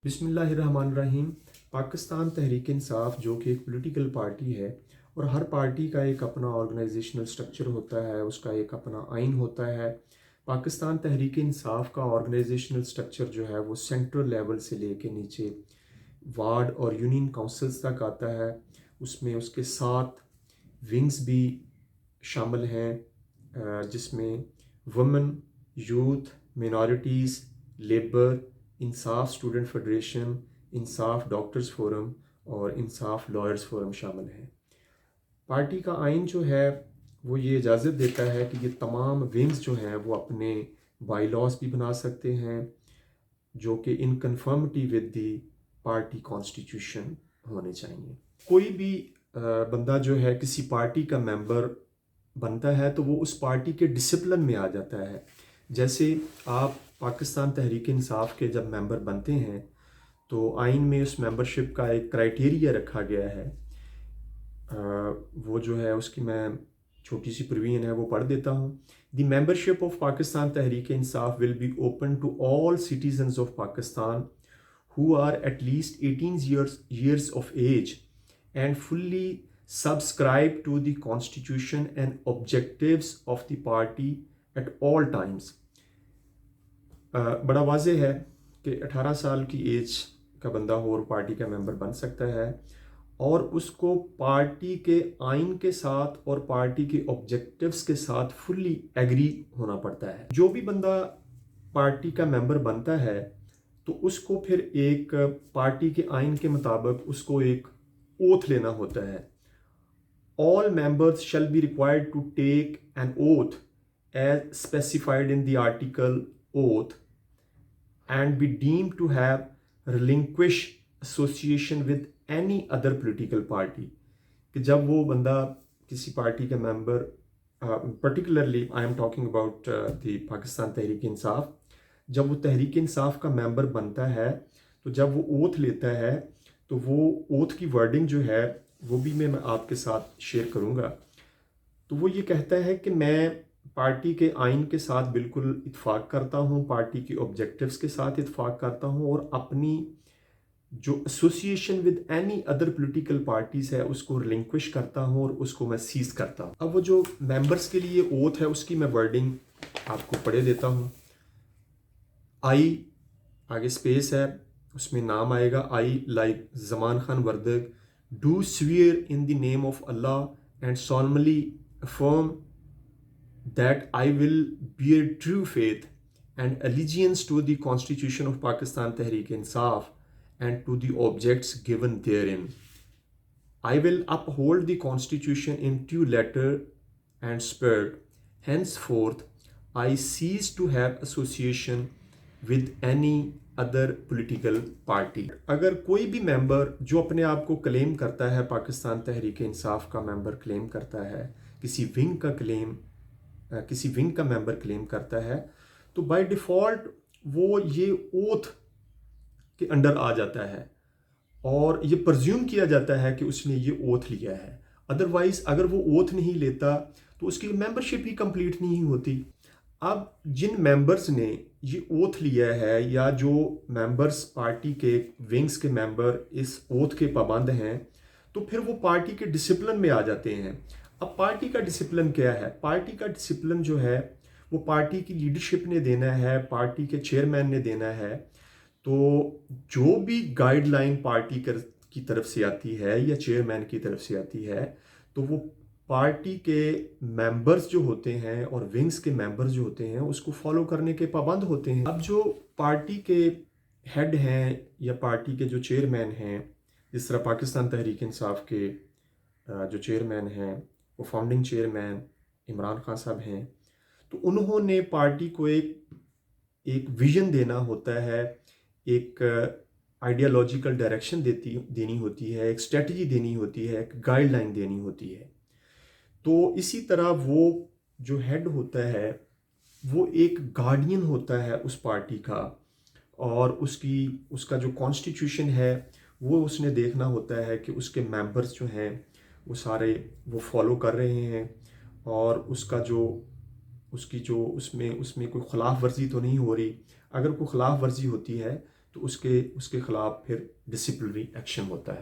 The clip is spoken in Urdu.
بسم اللہ الرحمن الرحیم۔ پاکستان تحریک انصاف جو کہ ایک پولیٹیکل پارٹی ہے اور ہر پارٹی کا ایک اپنا آرگنائزیشنل سٹرکچر ہوتا ہے، اس کا ایک اپنا آئین ہوتا ہے۔ پاکستان تحریک انصاف کا آرگنائزیشنل سٹرکچر جو ہے وہ سینٹرل لیول سے لے کے نیچے وارڈ اور یونین کونسلز تک آتا ہے۔ اس میں اس کے 7 ونگز بھی شامل ہیں، جس میں وومن، یوتھ، مینارٹیز، لیبر، انصاف اسٹوڈنٹ فیڈریشن، انصاف ڈاکٹرز فورم اور انصاف لائرز فورم شامل ہیں۔ پارٹی کا آئین جو ہے وہ یہ اجازت دیتا ہے کہ یہ تمام ونگز جو ہیں وہ اپنے بائی لاز بھی بنا سکتے ہیں جو کہ in conformity with the party constitution ہونے چاہیے۔ کوئی بھی بندہ جو ہے کسی پارٹی کا ممبر بنتا ہے تو وہ اس پارٹی کے ڈسپلن میں آ جاتا ہے۔ جیسے آپ پاکستان تحریک انصاف کے جب ممبر بنتے ہیں تو آئین میں اس ممبرشپ کا ایک کرائٹیریا رکھا گیا ہے، وہ جو ہے اس کی میں چھوٹی سی پروین ہے وہ پڑھ دیتا ہوں۔ دی membership of Pakistan Tehreek Insaf will be open to all citizens of Pakistan who are at least 18 years of age and fully subscribe to the constitution and objectives of the party at all times۔ بڑا واضح ہے کہ 18 سال کی ایج کا بندہ ہو اور پارٹی کا ممبر بن سکتا ہے، اور اس کو پارٹی کے آئین کے ساتھ اور پارٹی کے آبجیکٹیوز کے ساتھ فلی ایگری ہونا پڑتا ہے۔ جو بھی بندہ پارٹی کا ممبر بنتا ہے تو اس کو پھر ایک پارٹی کے آئین کے مطابق اس کو ایک اوتھ لینا ہوتا ہے۔ All members shall be required to take an oath as specified in the article oath and be deemed to have relinquished association with any other political party۔ کہ جب وہ بندہ کسی پارٹی کا ممبر، particularly I am talking about the Pakistan Tehreek انصاف، جب وہ تحریک انصاف کا ممبر بنتا ہے تو جب وہ اوتھ لیتا ہے تو وہ اوتھ کی ورڈنگ جو ہے وہ بھی میں آپ کے ساتھ شیئر کروں گا۔ تو وہ یہ کہتا ہے کہ میں پارٹی کے آئین کے ساتھ بالکل اتفاق کرتا ہوں، پارٹی کے آبجیکٹیوز کے ساتھ اتفاق کرتا ہوں، اور اپنی جو association with any other political parties ہے اس کو ریلنکوش کرتا ہوں اور اس کو میں سیز کرتا ہوں۔ اب وہ جو ممبرس کے لیے اوتھ ہے اس کی میں ورڈنگ آپ کو پڑھے دیتا ہوں۔ آئی آگے اسپیس ہے، اس میں نام آئے گا، I like Zaman Khan Wardag do severe in the name of Allah and solemnly affirm that I will bear true faith and allegiance to the Constitution of Pakistan Tehreek Insaf and to the objects given therein. I will uphold the Constitution in true letter and spirit. Henceforth, I cease to have association with any other political party۔ اگر کوئی بھی ممبر جو اپنے آپ کو کلیم کرتا ہے، پاکستان تحریک انصاف کا ممبر کلیم کرتا ہے، کسی ونگ کا ممبر کلیم کرتا ہے، تو بائی ڈیفالٹ وہ یہ اوتھ کے انڈر آ جاتا ہے اور یہ پرزیوم کیا جاتا ہے کہ اس نے یہ اوتھ لیا ہے۔ ادروائز اگر وہ اوتھ نہیں لیتا تو اس کی ممبرشپ ہی کمپلیٹ نہیں ہوتی۔ اب جن ممبرز نے یہ اوتھ لیا ہے یا جو ممبرز پارٹی کے ونگز کے ممبر اس اوتھ کے پابند ہیں تو پھر وہ پارٹی کے ڈسپلن میں آ جاتے ہیں۔ اب پارٹی کا ڈسپلن کیا ہے؟ پارٹی کا ڈسپلن جو ہے وہ پارٹی کی لیڈرشپ نے دینا ہے، پارٹی کے چیئرمین نے دینا ہے۔ تو جو بھی گائیڈ لائن پارٹی کی طرف سے آتی ہے یا چیئرمین کی طرف سے آتی ہے تو وہ پارٹی کے ممبرز جو ہوتے ہیں اور ونگز کے ممبرز جو ہوتے ہیں اس کو فالو کرنے کے پابند ہوتے ہیں۔ اب جو پارٹی کے ہیڈ ہیں یا پارٹی کے جو چیئرمین ہیں، جس طرح پاکستان تحریک انصاف کے جو چیئرمین ہیں وہ فاؤنڈنگ چیئرمین عمران خان صاحب ہیں، تو انہوں نے پارٹی کو ایک ویژن دینا ہوتا ہے، ایک آئیڈیالوجیکل ڈائریکشن دینی ہوتی ہے، ایک اسٹریٹجی دینی ہوتی ہے، ایک گائیڈ لائن دینی ہوتی ہے۔ تو اسی طرح وہ جو ہیڈ ہوتا ہے وہ ایک گارڈین ہوتا ہے اس پارٹی کا، اور اس کا جو کانسٹیٹیوشن ہے وہ اس نے دیکھنا ہوتا ہے کہ اس کے ممبرز جو ہیں وہ سارے وہ فالو کر رہے ہیں، اور اس میں کوئی خلاف ورزی تو نہیں ہو رہی۔ اگر کوئی خلاف ورزی ہوتی ہے تو اس کے خلاف پھر ڈسپلنری ایکشن ہوتا ہے۔